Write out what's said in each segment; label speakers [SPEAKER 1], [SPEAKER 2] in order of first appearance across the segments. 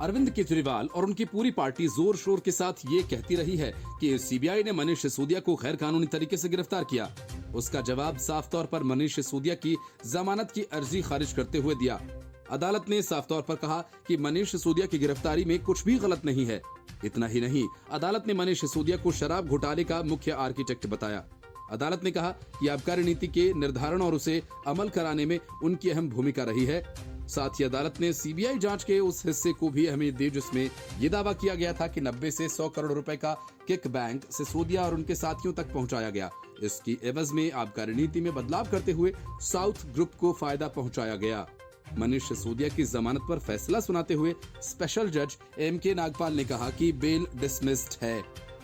[SPEAKER 1] अरविंद केजरीवाल और उनकी पूरी पार्टी जोर शोर के साथ ये कहती रही है कि सीबीआई ने मनीष सिसोदिया को गैर कानूनी तरीके से गिरफ्तार किया। उसका जवाब साफ तौर पर मनीष सिसोदिया की जमानत की अर्जी खारिज करते हुए दिया। अदालत ने साफ तौर पर कहा कि मनीष सिसोदिया की गिरफ्तारी में कुछ भी गलत नहीं है। इतना ही नहीं, अदालत ने मनीष सिसोदिया को शराब घोटाले का मुख्य आर्किटेक्ट बताया। अदालत ने कहा कि आबकारी नीति के निर्धारण और उसे अमल कराने में उनकी अहम भूमिका रही है। साथ ही अदालत ने सीबीआई जांच के उस हिस्से को भी अहमियत दी जिसमें यह दावा किया गया था कि 90 से 100 करोड़ रुपए का किक बैंक सिसोदिया और उनके साथियों तक पहुंचाया गया। इसकी एवज में आबकारी नीति में बदलाव करते हुए साउथ ग्रुप को फायदा पहुंचाया गया। मनीष सिसोदिया की जमानत पर फैसला सुनाते हुए स्पेशल जज एम.के. नागपाल ने कहा कि बेल डिसमिस्ड है।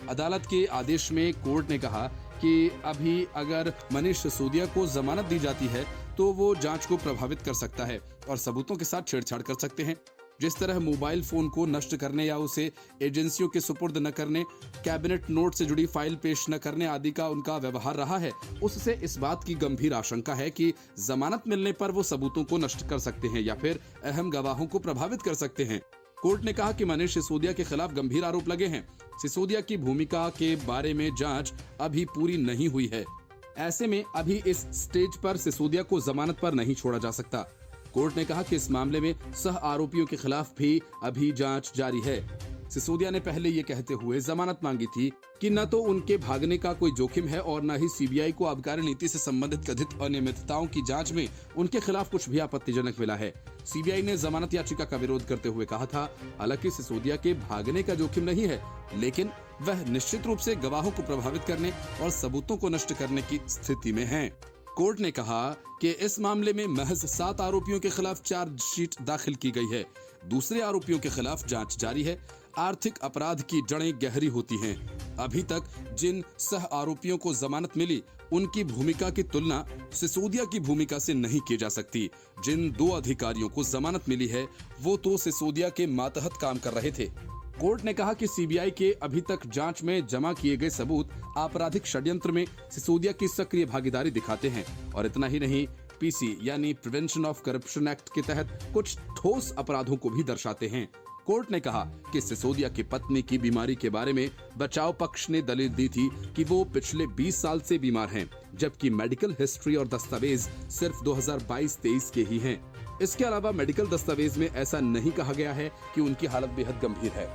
[SPEAKER 1] अदालत के आदेश में कोर्ट ने कहा कि अभी अगर मनीष सिसोदिया को जमानत दी जाती है तो वो जांच को प्रभावित कर सकता है और सबूतों के साथ छेड़छाड़ कर सकते हैं। जिस तरह मोबाइल फोन को नष्ट करने या उसे एजेंसियों के सुपुर्द न करने, कैबिनेट नोट से जुड़ी फाइल पेश न करने आदि का उनका व्यवहार रहा है, उससे इस बात की गंभीर आशंका है कि जमानत मिलने पर वो सबूतों को नष्ट कर सकते हैं या फिर अहम गवाहों को प्रभावित कर सकते हैं। कोर्ट ने कहा कि मनीष सिसोदिया के खिलाफ गंभीर आरोप लगे हैं। सिसोदिया की भूमिका के बारे में जांच अभी पूरी नहीं हुई है। ऐसे में अभी इस स्टेज पर सिसोदिया को जमानत पर नहीं छोड़ा जा सकता। कोर्ट ने कहा कि इस मामले में सह आरोपियों के खिलाफ भी अभी जांच जारी है। सिसोदिया ने पहले ये कहते हुए जमानत मांगी थी कि न तो उनके भागने का कोई जोखिम है और न ही सीबीआई को आबकारी नीति से संबंधित कथित अनियमितताओं की जांच में उनके खिलाफ कुछ भी आपत्तिजनक मिला है। सीबीआई ने जमानत याचिका का विरोध करते हुए कहा था, हालांकि सिसोदिया के भागने का जोखिम नहीं है, लेकिन वह निश्चित रूप से गवाहों को प्रभावित करने और सबूतों को नष्ट करने की स्थिति में हैं। कोर्ट ने कहा कि इस मामले में महज 7 आरोपियों के खिलाफ चार्जशीट दाखिल की गई है। दूसरे आरोपियों के खिलाफ जांच जारी है। आर्थिक अपराध की जड़ें गहरी होती हैं। अभी तक जिन सह आरोपियों को जमानत मिली, उनकी भूमिका की तुलना सिसोदिया की भूमिका से नहीं की जा सकती। जिन 2 अधिकारियों को जमानत मिली है, वो तो सिसोदिया के मातहत काम कर रहे थे। कोर्ट ने कहा कि सीबीआई के अभी तक जांच में जमा किए गए सबूत आपराधिक षड्यंत्र में सिसोदिया की सक्रिय भागीदारी दिखाते हैं और इतना ही नहीं, पीसी यानी प्रिवेंशन ऑफ करप्शन एक्ट के तहत कुछ ठोस अपराधों को भी दर्शाते हैं। कोर्ट ने कहा कि सिसोदिया की पत्नी की बीमारी के बारे में बचाव पक्ष ने दलील दी थी कि वो पिछले 20 साल से बीमार हैं, जबकि मेडिकल हिस्ट्री और दस्तावेज सिर्फ 2022-23 के ही हैं। इसके अलावा मेडिकल दस्तावेज में ऐसा नहीं कहा गया है कि उनकी हालत बेहद गंभीर है।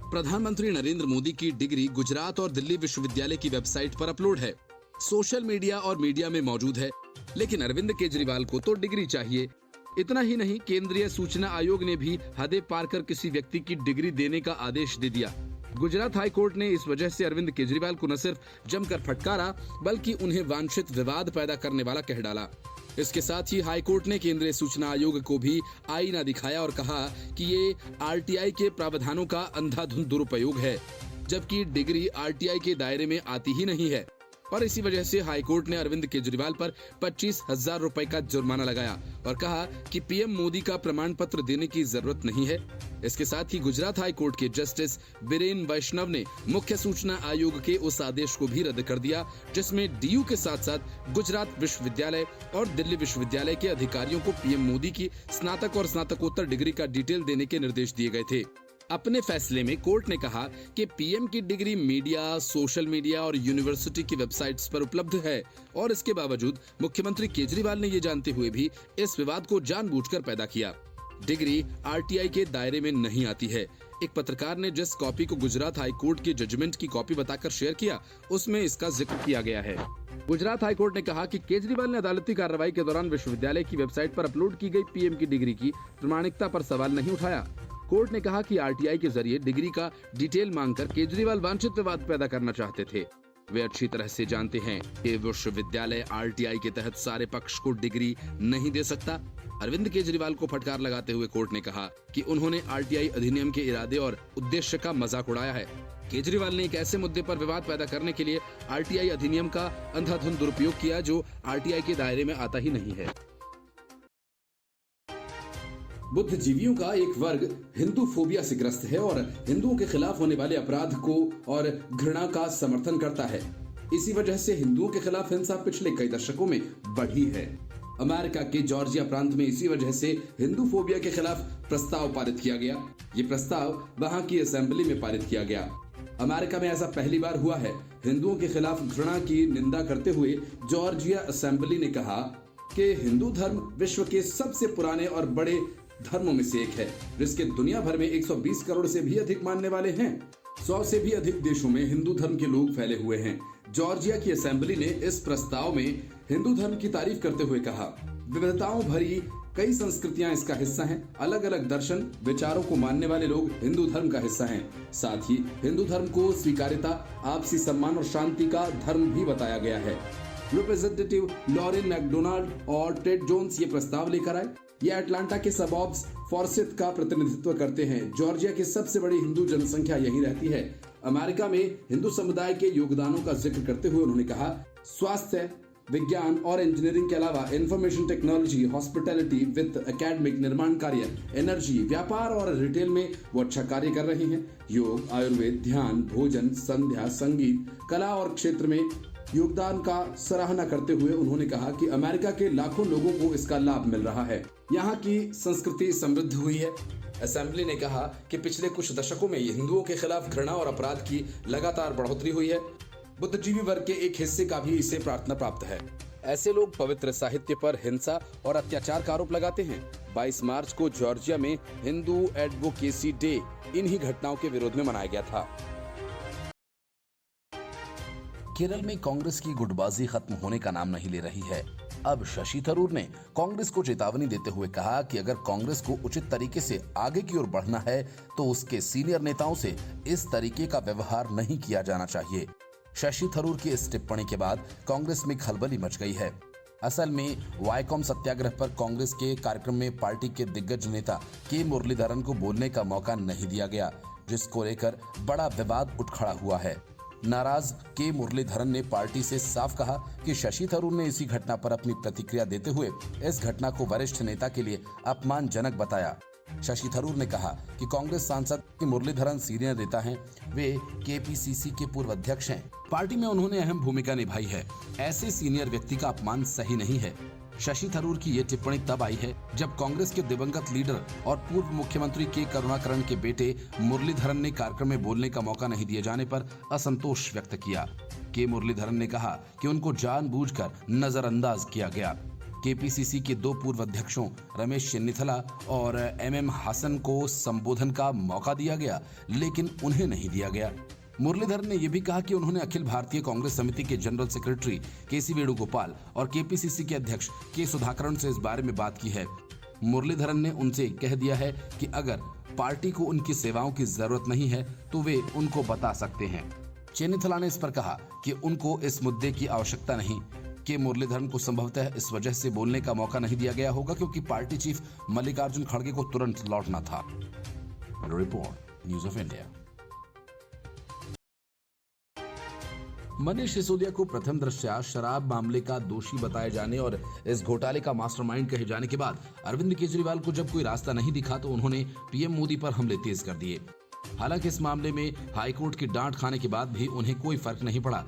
[SPEAKER 1] प्रधानमंत्री नरेंद्र मोदी की डिग्री गुजरात और दिल्ली विश्वविद्यालय की वेबसाइट पर अपलोड है, सोशल मीडिया और मीडिया में मौजूद है, लेकिन अरविंद केजरीवाल को तो डिग्री चाहिए। इतना ही नहीं, केंद्रीय सूचना आयोग ने भी हदें पार कर किसी व्यक्ति की डिग्री देने का आदेश दे दिया। गुजरात हाई कोर्ट ने इस वजह से अरविंद केजरीवाल को न सिर्फ जमकर फटकारा, बल्कि उन्हें वांछित विवाद पैदा करने वाला कह डाला। इसके साथ ही हाई कोर्ट ने केंद्रीय सूचना आयोग को भी आईना दिखाया और कहा कि ये आरटीआई के प्रावधानों का अंधाधुंध दुरुपयोग है, जबकि डिग्री आरटीआई के दायरे में आती ही नहीं है। और इसी वजह से हाई कोर्ट ने अरविंद केजरीवाल पर 25,000 रुपए का जुर्माना लगाया और कहा कि पीएम मोदी का प्रमाण पत्र देने की जरूरत नहीं है। इसके साथ ही गुजरात हाई कोर्ट के जस्टिस बीरेन वैष्णव ने मुख्य सूचना आयोग के उस आदेश को भी रद्द कर दिया जिसमें डीयू के साथ साथ गुजरात विश्वविद्यालय और दिल्ली विश्वविद्यालय के अधिकारियों को पीएम मोदी की स्नातक और स्नातकोत्तर डिग्री का डिटेल देने के निर्देश दिए गए थे। अपने फैसले में कोर्ट ने कहा कि पीएम की डिग्री मीडिया, सोशल मीडिया और यूनिवर्सिटी की वेबसाइट्स पर उपलब्ध है और इसके बावजूद मुख्यमंत्री केजरीवाल ने ये जानते हुए भी इस विवाद को जानबूझकर पैदा किया। डिग्री आरटीआई के दायरे में नहीं आती है। एक पत्रकार ने जिस कॉपी को गुजरात हाई कोर्ट के जजमेंट की कॉपी बताकर शेयर किया, उसमें इसका जिक्र किया गया है। गुजरात हाई कोर्ट ने कहा कि केजरीवाल ने अदालती कार्रवाई के दौरान विश्वविद्यालय की वेबसाइट पर अपलोड की गई पीएम की डिग्री की प्रामाणिकता पर सवाल नहीं उठाया। कोर्ट ने कहा कि आरटीआई के जरिए डिग्री का डिटेल मांगकर केजरीवाल वांछित विवाद पैदा करना चाहते थे। वे अच्छी तरह से जानते हैं कि विश्वविद्यालय आरटीआई के तहत सारे पक्ष को डिग्री नहीं दे सकता। अरविंद केजरीवाल को फटकार लगाते हुए कोर्ट ने कहा कि उन्होंने आरटीआई अधिनियम के इरादे और उद्देश्य का मजाक उड़ाया है। केजरीवाल ने एक ऐसे मुद्दे पर विवाद पैदा करने के लिए आरटीआई अधिनियम का अंधाधुंध दुरुपयोग किया जो आरटीआई के दायरे में आता ही नहीं है। बुद्धिजीवियों का एक वर्ग हिंदू फोबिया से ग्रस्त है और हिंदुओं के खिलाफ होने वाले अपराध को और घृणा का समर्थन करता है। इसी वजह से हिंदुओं के खिलाफ हिंसा पिछले कई दशकों में बढ़ी है। अमेरिका के जॉर्जिया प्रांत में इसी वजह से हिंदू फोबिया के खिलाफ प्रस्ताव पारित किया गया। ये प्रस्ताव वहां की असेंबली में पारित किया गया। अमेरिका में ऐसा पहली बार हुआ है। हिंदुओं के खिलाफ घृणा की निंदा करते हुए जॉर्जिया असेंबली ने कहा कि हिंदू धर्म विश्व के सबसे पुराने और बड़े धर्मों में से एक है, जिसके दुनिया भर में 120 करोड़ से भी अधिक मानने वाले हैं। 100 से भी अधिक देशों में हिंदू धर्म के लोग फैले हुए हैं। जॉर्जिया की असेंबली ने इस प्रस्ताव में हिंदू धर्म की तारीफ करते हुए कहा, विविधताओं भरी कई संस्कृतियां इसका हिस्सा हैं। अलग अलग दर्शन विचारों को मानने वाले लोग हिंदू धर्म का हिस्सा हैं। साथ ही हिंदू धर्म को स्वीकार्यता, आपसी सम्मान और शांति का धर्म भी बताया गया है। रिप्रेजेंटेटिव लॉरेन मैकडोनाल्ड और टेड जोन्स ये प्रस्ताव लेकर आए। ये अटलांटा के सबॉर्ब्स फॉर्सिथ का प्रतिनिधित्व करते हैं। जॉर्जिया की सबसे बड़ी हिंदू जनसंख्या यहीं रहती है। अमेरिका में हिंदू समुदाय के योगदानों का जिक्र करते हुए उन्होंने कहा, स्वास्थ्य, विज्ञान और इंजीनियरिंग के अलावा इंफॉर्मेशन टेक्नोलॉजी, हॉस्पिटैलिटी, वित्त, एकेडमिक, निर्माण कार्य, एनर्जी, व्यापार और रिटेल में वो अच्छा कार्य कर रहे हैं। योग, आयुर्वेद, ध्यान, भोजन, संध्या, संगीत, कला और क्षेत्र में योगदान का सराहना करते हुए उन्होंने कहा कि अमेरिका के लाखों लोगों को इसका लाभ मिल रहा है। यहाँ की संस्कृति समृद्ध हुई है। असेंबली ने कहा कि पिछले कुछ दशकों में हिंदुओं के खिलाफ घृणा और अपराध की लगातार बढ़ोतरी हुई है। बुद्धिजीवी वर्ग के एक हिस्से का भी इसे प्रार्थना प्राप्त है। ऐसे लोग पवित्र साहित्य पर हिंसा और अत्याचार का आरोप लगाते हैं। 22 मार्च को जॉर्जिया में हिंदू एडवोकेसी डे इन्हीं घटनाओं के विरोध में मनाया गया था।
[SPEAKER 2] केरल में कांग्रेस की गुटबाजी खत्म होने का नाम नहीं ले रही है। अब शशि थरूर ने कांग्रेस को चेतावनी देते हुए कहा कि अगर कांग्रेस को उचित तरीके से आगे की ओर बढ़ना है तो उसके सीनियर नेताओं से इस तरीके का व्यवहार नहीं किया जाना चाहिए। शशि थरूर की इस टिप्पणी के बाद कांग्रेस में खलबली मच गई है। असल में वाईकॉम सत्याग्रह पर कांग्रेस के कार्यक्रम में पार्टी के दिग्गज नेता के मुरलीधरन को बोलने का मौका नहीं दिया गया, जिसको लेकर बड़ा विवाद उठ खड़ा हुआ है। नाराज के मुरलीधरन ने पार्टी से साफ कहा कि शशि थरूर ने इसी घटना पर अपनी प्रतिक्रिया देते हुए इस घटना को वरिष्ठ नेता के लिए अपमानजनक बताया। शशि थरूर ने कहा कि कांग्रेस सांसद मुरलीधरन सीनियर नेता हैं, वे केपीसीसी के पूर्व अध्यक्ष हैं। पार्टी में उन्होंने अहम भूमिका निभाई है। ऐसे सीनियर व्यक्ति का अपमान सही नहीं है। शशि थरूर की ये टिप्पणी तब आई है जब कांग्रेस के दिवंगत लीडर और पूर्व मुख्यमंत्री के करुणाकरण के बेटे मुरलीधरन ने कार्यक्रम में बोलने का मौका नहीं दिए जाने पर असंतोष व्यक्त किया। के मुरलीधरन ने कहा कि उनको जानबूझकर नजरअंदाज किया गया। केपीसीसी के 2 पूर्व अध्यक्षों रमेश चेन्निथला और एमएम हासन को संबोधन का मौका दिया गया, लेकिन उन्हें नहीं दिया गया। मुरलीधरन ने यह भी कहा कि उन्होंने अखिल भारतीय कांग्रेस समिति के जनरल सेक्रेटरी केसी वेणुगोपाल और केपीसीसी के अध्यक्ष के सुधाकरण से इस बारे में बात की है। मुरलीधरन ने उनसे कह दिया है कि अगर पार्टी को उनकी सेवाओं की जरूरत नहीं है तो वे उनको बता सकते हैं। चेन्निथला ने इस पर कहा कि उनको इस मुद्दे की आवश्यकता नहीं। के मुरलीधरन को संभवतः इस वजह से बोलने का मौका नहीं दिया गया होगा क्योंकि पार्टी चीफ मल्लिकार्जुन खड़गे को तुरंत लौटना था। Report, news of India. Manish Sisodia को प्रथम दृष्टया शराब मामले का दोषी बताए जाने और इस घोटाले का मास्टरमाइंड कहे जाने के बाद अरविंद केजरीवाल को जब कोई रास्ता नहीं दिखा तो उन्होंने पीएम मोदी पर हमले तेज कर दिए। हालांकि इस मामले में हाईकोर्ट की डांट खाने के बाद भी उन्हें कोई फर्क नहीं पड़ा,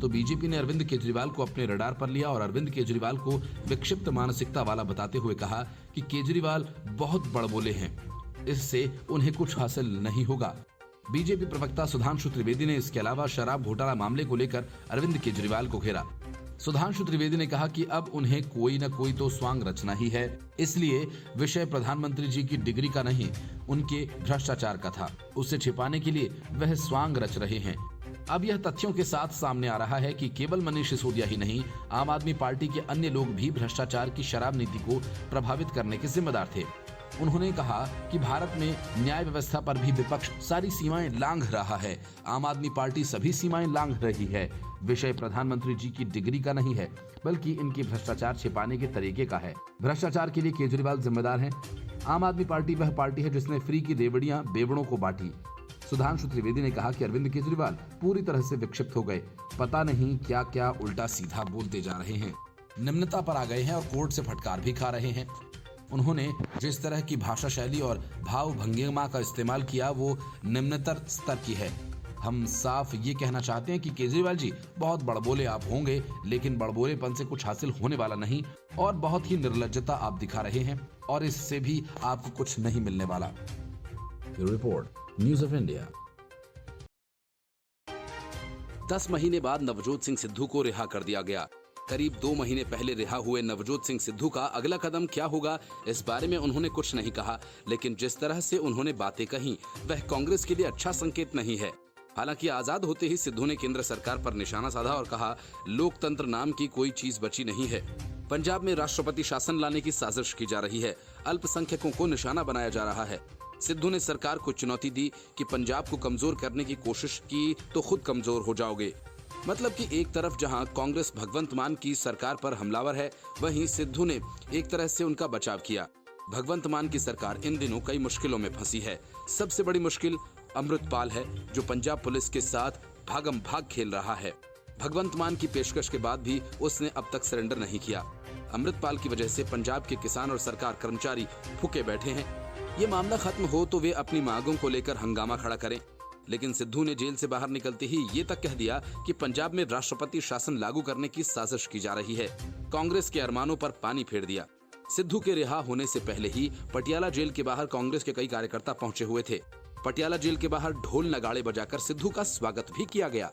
[SPEAKER 2] तो बीजेपी ने अरविंद केजरीवाल को अपने रडार पर लिया और अरविंद केजरीवाल को विक्षिप्त मानसिकता वाला बताते हुए कहा कि केजरीवाल बहुत बड़बोले हैं, इससे उन्हें कुछ हासिल नहीं होगा। बीजेपी प्रवक्ता सुधांशु त्रिवेदी ने इसके अलावा शराब घोटाला मामले को लेकर अरविंद केजरीवाल को घेरा। सुधांशु त्रिवेदी ने कहा कि अब उन्हें कोई न कोई तो स्वांग रचना ही है, इसलिए विषय प्रधानमंत्री जी की डिग्री का नहीं, उनके भ्रष्टाचार का था। उसे छिपाने के लिए वह स्वांग रच रहे हैं। अब यह तथ्यों के साथ सामने आ रहा है कि केवल मनीष सिसोदिया ही नहीं, आम आदमी पार्टी के अन्य लोग भी भ्रष्टाचार की शराब नीति को प्रभावित करने के जिम्मेदार थे। उन्होंने कहा कि भारत में न्याय व्यवस्था पर भी विपक्ष सारी सीमाएं लांघ रहा है। आम आदमी पार्टी सभी सीमाएं लांघ रही है। विषय प्रधानमंत्री जी की डिग्री का नहीं है, बल्कि इनके भ्रष्टाचार छिपाने के तरीके का है। भ्रष्टाचार के लिए केजरीवाल जिम्मेदार हैं। आम आदमी पार्टी वह पार्टी है जिसने फ्री की रेवड़ियां बेवड़ों को बांटी। सुधांशु त्रिवेदी ने कहा कि अरविंद केजरीवाल पूरी तरह से विक्षिप्त हो गए, पता नहीं क्या क्या उल्टा सीधा बोलते जा रहे हैं, निम्नता पर आ गए हैं और कोर्ट से फटकार भी खा रहे हैं। उन्होंने जिस तरह की भाषा शैली और भाव भंगिमा का इस्तेमाल किया वो निम्नतर स्तर की है। हम साफ ये कहना चाहते हैं कि केजरीवाल जी बहुत बड़बोले आप होंगे, लेकिन बड़बोलेपन से कुछ हासिल होने वाला नहीं और बहुत ही निर्लज्जता आप दिखा रहे हैं और इससे भी आपको कुछ नहीं मिलने वाला। Report, news of India.
[SPEAKER 1] 10 महीने बाद नवजोत सिंह सिद्धू को रिहा कर दिया गया। करीब 2 महीने पहले रिहा हुए नवजोत सिंह सिद्धू का अगला कदम क्या होगा, इस बारे में उन्होंने कुछ नहीं कहा, लेकिन जिस तरह से उन्होंने बातें कही वह कांग्रेस के लिए अच्छा संकेत नहीं है। हालांकि आजाद होते ही सिद्धू ने केंद्र सरकार पर निशाना साधा और कहा, लोकतंत्र नाम की कोई चीज बची नहीं है। पंजाब में राष्ट्रपति शासन लाने की साजिश की जा रही है, अल्पसंख्यकों को निशाना बनाया जा रहा है। सिद्धू ने सरकार को चुनौती दी कि पंजाब को कमजोर करने की कोशिश की तो खुद कमजोर हो जाओगे। मतलब कि एक तरफ जहां कांग्रेस भगवंत मान की सरकार पर हमलावर है, वहीं सिद्धू ने एक तरह से उनका बचाव किया। भगवंत मान की सरकार इन दिनों कई मुश्किलों में फंसी है। सबसे बड़ी मुश्किल अमृतपाल है, जो पंजाब पुलिस के साथ भागम भाग खेल रहा है। भगवंत मान की पेशकश के बाद भी उसने अब तक सरेंडर नहीं किया। अमृतपाल की वजह से पंजाब के किसान और सरकार कर्मचारी भूखे बैठे हैं। ये मामला खत्म हो तो वे अपनी मांगों को लेकर हंगामा खड़ा करें, लेकिन सिद्धू ने जेल से बाहर निकलते ही ये तक कह दिया कि पंजाब में राष्ट्रपति शासन लागू करने की साजिश की जा रही है। कांग्रेस के अरमानों पर पानी फेर दिया। सिद्धू के रिहा होने से पहले ही पटियाला जेल के बाहर कांग्रेस के कई कार्यकर्ता पहुंचे हुए थे। पटियाला जेल के बाहर ढोल नगाड़े बजाकर सिद्धू का स्वागत भी किया गया।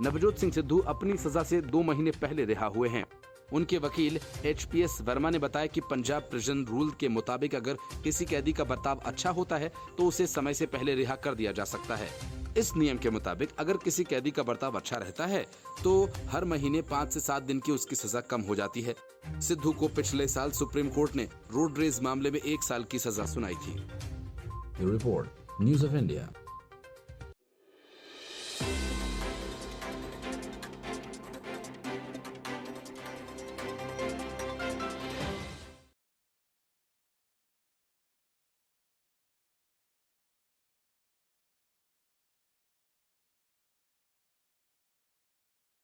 [SPEAKER 1] नवजोत सिंह सिद्धू अपनी सजा से 2 महीने पहले रिहा हुए हैं। उनके वकील HPS वर्मा ने बताया कि पंजाब प्रिजन रूल के मुताबिक अगर किसी कैदी का बर्ताव अच्छा होता है तो उसे समय से पहले रिहा कर दिया जा सकता है। इस नियम के मुताबिक अगर किसी कैदी का बर्ताव अच्छा रहता है तो हर महीने 5 से 7 दिन की उसकी सजा कम हो जाती है। सिद्धू को पिछले साल सुप्रीम कोर्ट ने रोड रेज मामले में 1 साल की सजा सुनाई थी।
[SPEAKER 2] Report, news of India.